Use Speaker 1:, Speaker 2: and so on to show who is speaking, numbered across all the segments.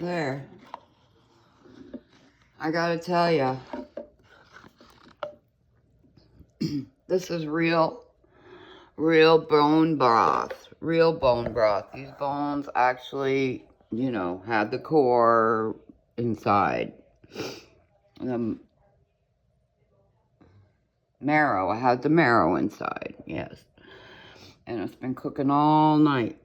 Speaker 1: There. I gotta tell ya, this is real bone broth. Real bone broth. These bones actually, had the core inside. The marrow. I had the marrow inside, yes. And it's been cooking all night.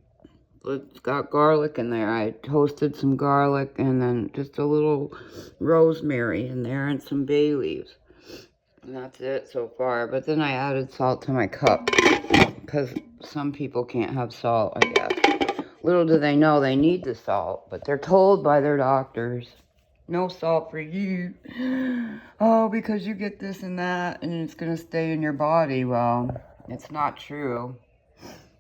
Speaker 1: It's got garlic in there. I toasted some garlic and then just a little rosemary in there and some bay leaves. And that's it so far. But then I added salt to my cup because some people can't have salt, I guess. Little do they know they need the salt, but they're told by their doctors, no salt for you. Oh, because you get this and that and it's going to stay in your body. Well, it's not true.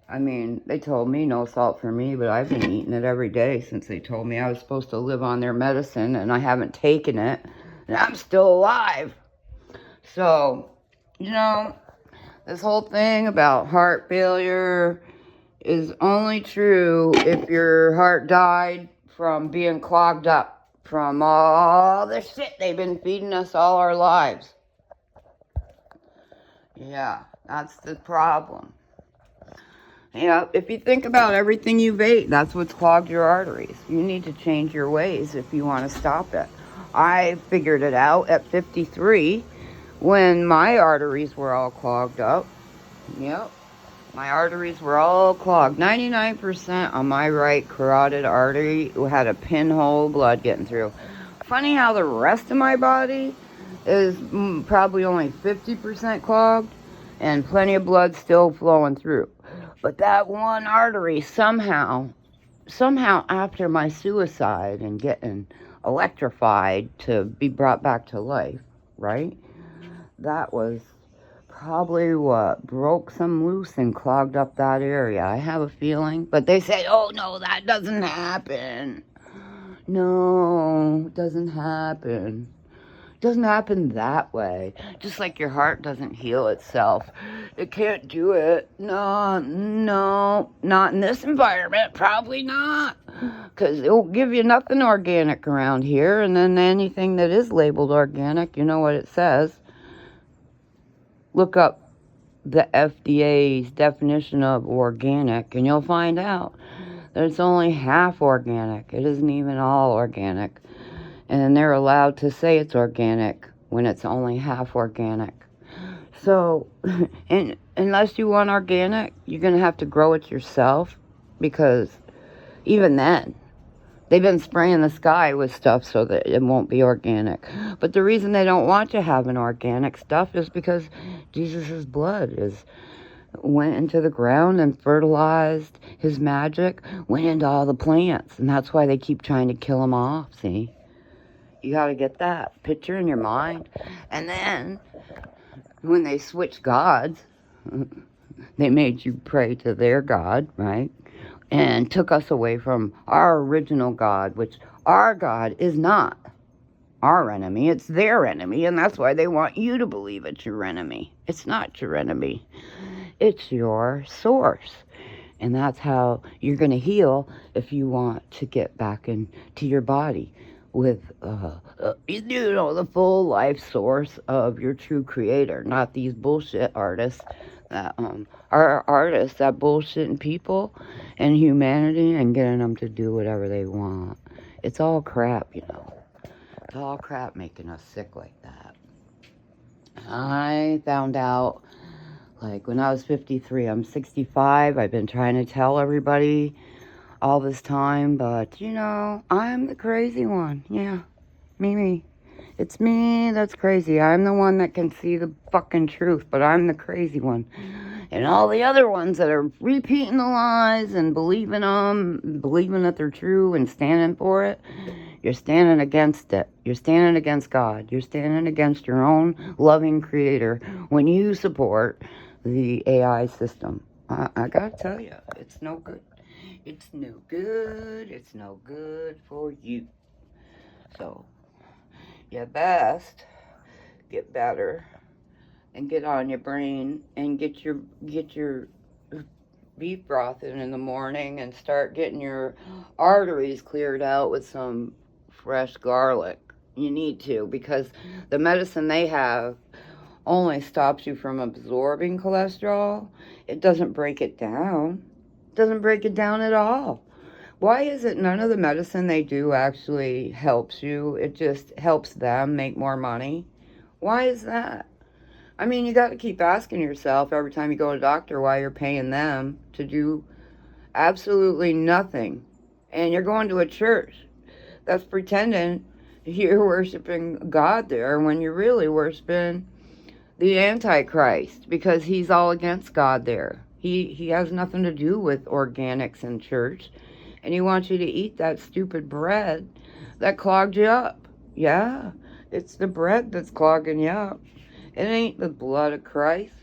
Speaker 1: I mean, they told me no salt for me, but I've been eating it every day since they told me I was supposed to live on their medicine, and I haven't taken it, and I'm still alive. So, this whole thing about heart failure is only true if your heart died from being clogged up from all the shit they've been feeding us all our lives. Yeah, that's the problem. Yeah, if you think about everything you've ate, that's what's clogged your arteries. You need to change your ways if you want to stop it. I figured it out at 53 when my arteries were all clogged up. Yep, my arteries were all clogged. 99% on my right carotid artery had a pinhole blood getting through. Funny how the rest of my body is probably only 50% clogged and plenty of blood still flowing through. But that one artery somehow after my suicide and getting electrified to be brought back to life, right? That was probably what broke some loose and clogged up that area. I have a feeling. But they say, oh no, that doesn't happen. No, it doesn't happen. Doesn't happen that way. Just like your heart doesn't heal itself. It can't do it. No, not in this environment. Probably not. Because it won't give you nothing organic around here. And then anything that is labeled organic, you know what it says. Look up the FDA's definition of organic and you'll find out that it's only half organic. It isn't even all organic. And they're allowed to say it's organic when it's only half organic. So, unless you want organic, you're going to have to grow it yourself, because even then, they've been spraying the sky with stuff so that it won't be organic. But the reason they don't want you having organic stuff is because Jesus' blood went into the ground and fertilized. His magic went into all the plants. And that's why they keep trying to kill them off, see? You got to get that picture in your mind. And then, when they switched gods, they made you pray to their God, right? And took us away from our original God, which our God is not our enemy. It's their enemy. And that's why they want you to believe it's your enemy. It's not your enemy. It's your source. And that's how you're going to heal if you want to get back into your body with, the full life source of your true creator, not these bullshit artists that are artists that bullshitting people and humanity and getting them to do whatever they want. It's all crap, It's all crap making us sick like that. I found out, like, when I was 53, I'm 65. I've been trying to tell everybody all this time, but I'm the crazy one. Yeah, me. It's me that's crazy. I'm the one that can see the fucking truth, but I'm the crazy one. And all the other ones that are repeating the lies and believing them, believing that they're true and standing for it, you're standing against it. You're standing against God. You're standing against your own loving creator when you support the AI system. I gotta tell you, it's no good. It's no good. It's no good for you. So, you best get better and get on your brain and get your beef broth in the morning and start getting your arteries cleared out with some fresh garlic. You need to, because the medicine they have only stops you from absorbing cholesterol. It doesn't break it down. It doesn't break it down at all. Why is it none of the medicine they do actually helps you? It just helps them make more money. Why is that? I mean, you got to keep asking yourself every time you go to a doctor why you're paying them to do absolutely nothing. And you're going to a church that's pretending you're worshiping God there when you're really worshiping the Antichrist, because he's all against God there. He has nothing to do with organics in church. And he wants you to eat that stupid bread that clogged you up. Yeah, it's the bread that's clogging you up. It ain't the blood of Christ.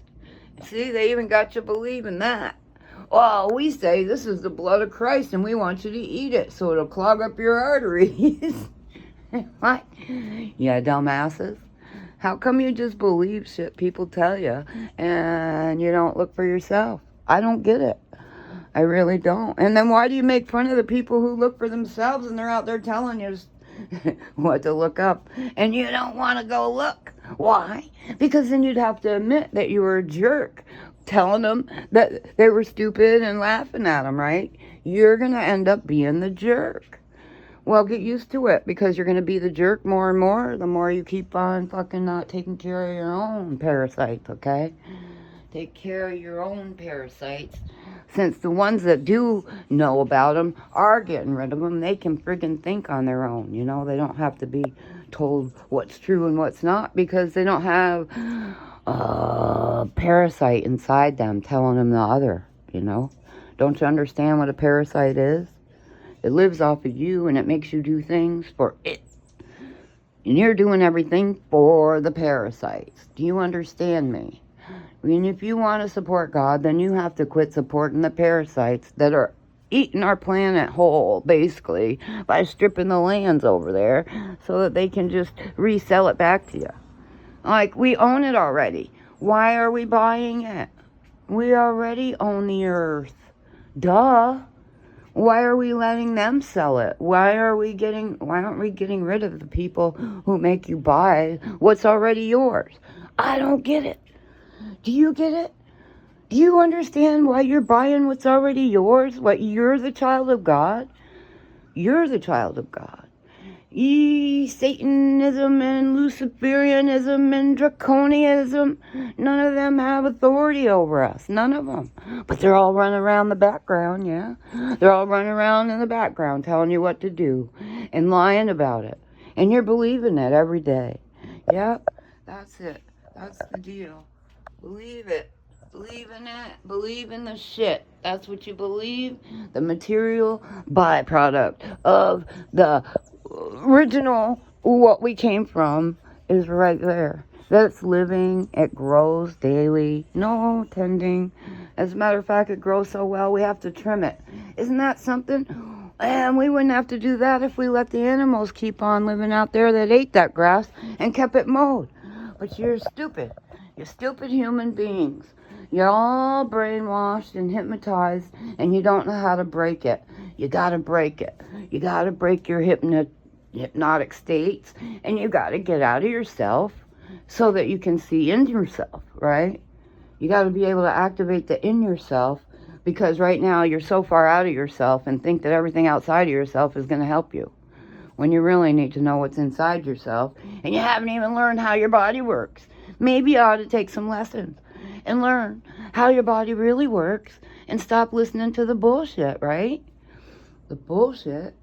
Speaker 1: See, they even got you believing that. Well, we say this is the blood of Christ and we want you to eat it so it'll clog up your arteries. What? Yeah, dumbasses. How come you just believe shit people tell you and you don't look for yourself? I don't get it. I really don't. And then why do you make fun of the people who look for themselves and they're out there telling you what to look up and you don't want to go look? Why? Because then you'd have to admit that you were a jerk telling them that they were stupid and laughing at them, right? You're going to end up being the jerk. Well, get used to it, because you're going to be the jerk more and more the more you keep on fucking not taking care of your own parasites, okay? Take care of your own parasites. Since the ones that do know about them are getting rid of them, they can friggin' think on their own, you know? They don't have to be told what's true and what's not, because they don't have a parasite inside them telling them the other, you know? Don't you understand what a parasite is? It lives off of you and it makes you do things for it. And you're doing everything for the parasites. Do you understand me? I mean, if you want to support God, then you have to quit supporting the parasites that are eating our planet whole, basically, by stripping the lands over there so that they can just resell it back to you. Like, we own it already. Why are we buying it? We already own the earth. Duh. Why are we letting them sell it? Why aren't we getting rid of the people who make you buy what's already yours? I don't get it. Do you get it? Do you understand why you're buying what's already yours? What, you're the child of God? You're the child of God. Satanism and Luciferianism and Draconianism, none of them have authority over us. None of them. But they're all running around the background, yeah? They're all running around in the background telling you what to do and lying about it. And you're believing it every day. Yep, that's it. That's the deal. Believe it. Believe in it. Believe in the shit. That's what you believe. The material byproduct of the original, what we came from, is right there. That's living. It grows daily. No tending. As a matter of fact, it grows so well we have to trim it. Isn't that something? And we wouldn't have to do that if we let the animals keep on living out there that ate that grass and kept it mowed. But you're stupid. You're stupid human beings. You're all brainwashed and hypnotized, and you don't know how to break it. You gotta break it. You gotta break your hypnotic states, and you gotta get out of yourself so that you can see in yourself, right? You gotta be able to activate the in yourself, because right now you're so far out of yourself and think that everything outside of yourself is gonna help you, when you really need to know what's inside yourself, and you haven't even learned how your body works. Maybe you ought to take some lessons and learn how your body really works and stop listening to the bullshit, right? The bullshit.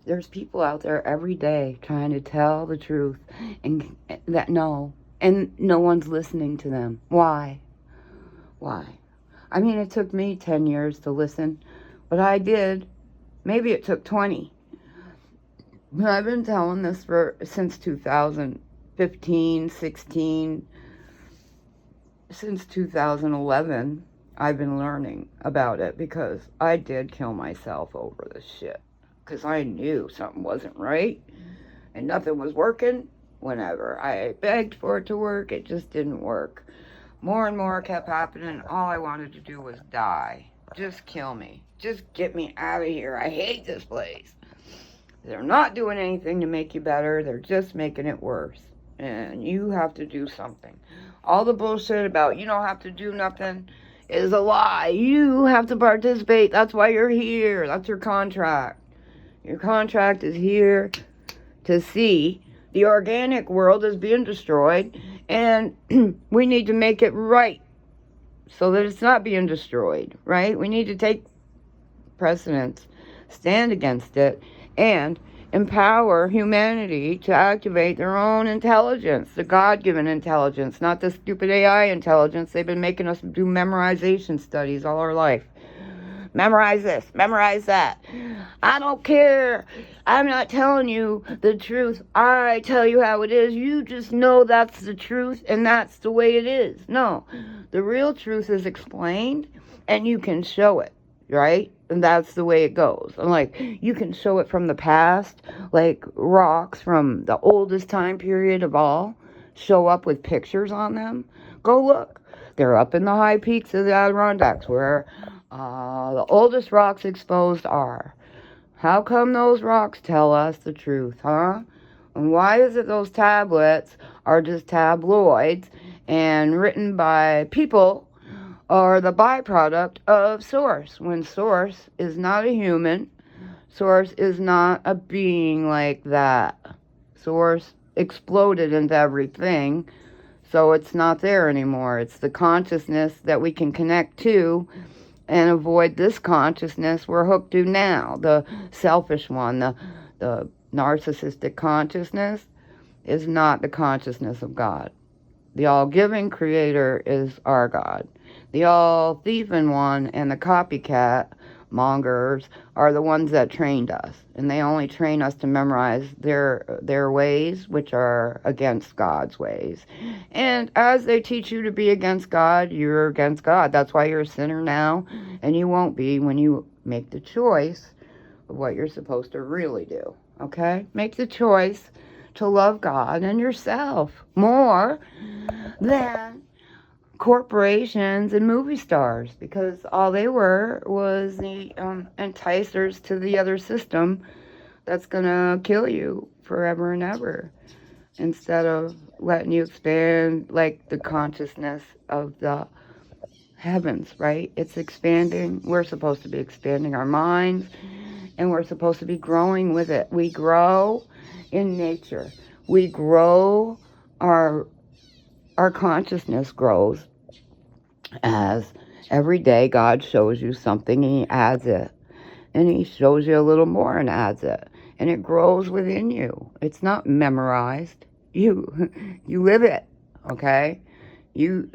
Speaker 1: There's people out there every day trying to tell the truth and and no one's listening to them. Why? Why? I mean, it took me 10 years to listen, but I did. Maybe it took 20. But I've been telling this since 2015, 16, since 2011, I've been learning about it, because I did kill myself over this shit. Because I knew something wasn't right, and nothing was working. Whenever I begged for it to work, it just didn't work. More and more kept happening. All I wanted to do was die. Just kill me. Just get me out of here. I hate this place. They're not doing anything to make you better. They're just making it worse. And you have to do something. All the bullshit about you don't have to do nothing is a lie. You have to participate. That's why you're here. That's your contract. Your contract is here to see the organic world is being destroyed, and we need to make it right so that it's not being destroyed, right? We need to take precedence, stand against it, and empower humanity to activate their own intelligence, the God-given intelligence, not the stupid AI intelligence. They've been making us do memorization studies all our life. Memorize this, memorize that. I don't care. I'm not telling you the truth. I tell you how it is. You just know that's the truth and that's the way it is. No, the real truth is explained and you can show it, right? And that's the way it goes. And like, you can show it from the past, like rocks from the oldest time period of all show up with pictures on them. Go look. They're up in the high peaks of the Adirondacks where the oldest rocks exposed are. How come those rocks tell us the truth, huh? And why is it those tablets are just tabloids and written by people are the byproduct of Source, when Source is not a human, Source is not a being like that. Source exploded into everything, so it's not there anymore. It's the consciousness that we can connect to and avoid this consciousness we're hooked to now, the selfish one, the narcissistic consciousness is not the consciousness of God. The all-giving creator is our God. The all-thieving one and the copycat mongers are the ones that trained us. And they only train us to memorize their ways, which are against God's ways. And as they teach you to be against God, you're against God. That's why you're a sinner now, and you won't be when you make the choice of what you're supposed to really do. Okay? Make the choice to love God and yourself more than corporations and movie stars, because all they were was the enticers to the other system that's gonna kill you forever and ever, instead of letting you expand like the consciousness of the heavens, right? It's expanding. We're supposed to be expanding our minds, and we're supposed to be growing with it. We grow in nature. We grow, our consciousness grows as every day God shows you something and he adds it. And he shows you a little more and adds it. And it grows within you. It's not memorized. You live it, okay? You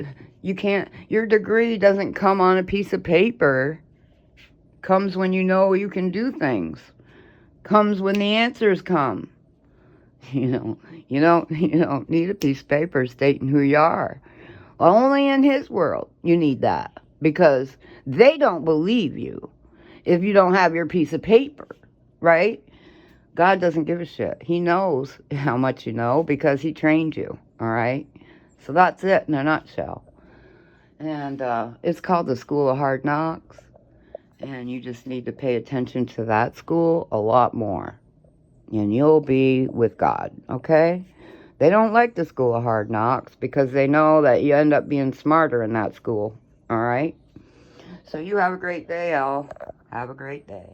Speaker 1: can't, your degree doesn't come on a piece of paper. Comes when you know you can do things. Comes when the answers come. You don't need a piece of paper stating who you are. Only in his world you need that, because they don't believe you if you don't have your piece of paper, right? God doesn't give a shit. He knows how much you know because he trained you, all right? So that's it in a nutshell. And it's called the School of Hard Knocks, and you just need to pay attention to that school a lot more, and you'll be with God, okay? They don't like the School of Hard Knocks because they know that you end up being smarter in that school, all right? So you have a great day, Elle. Have a great day.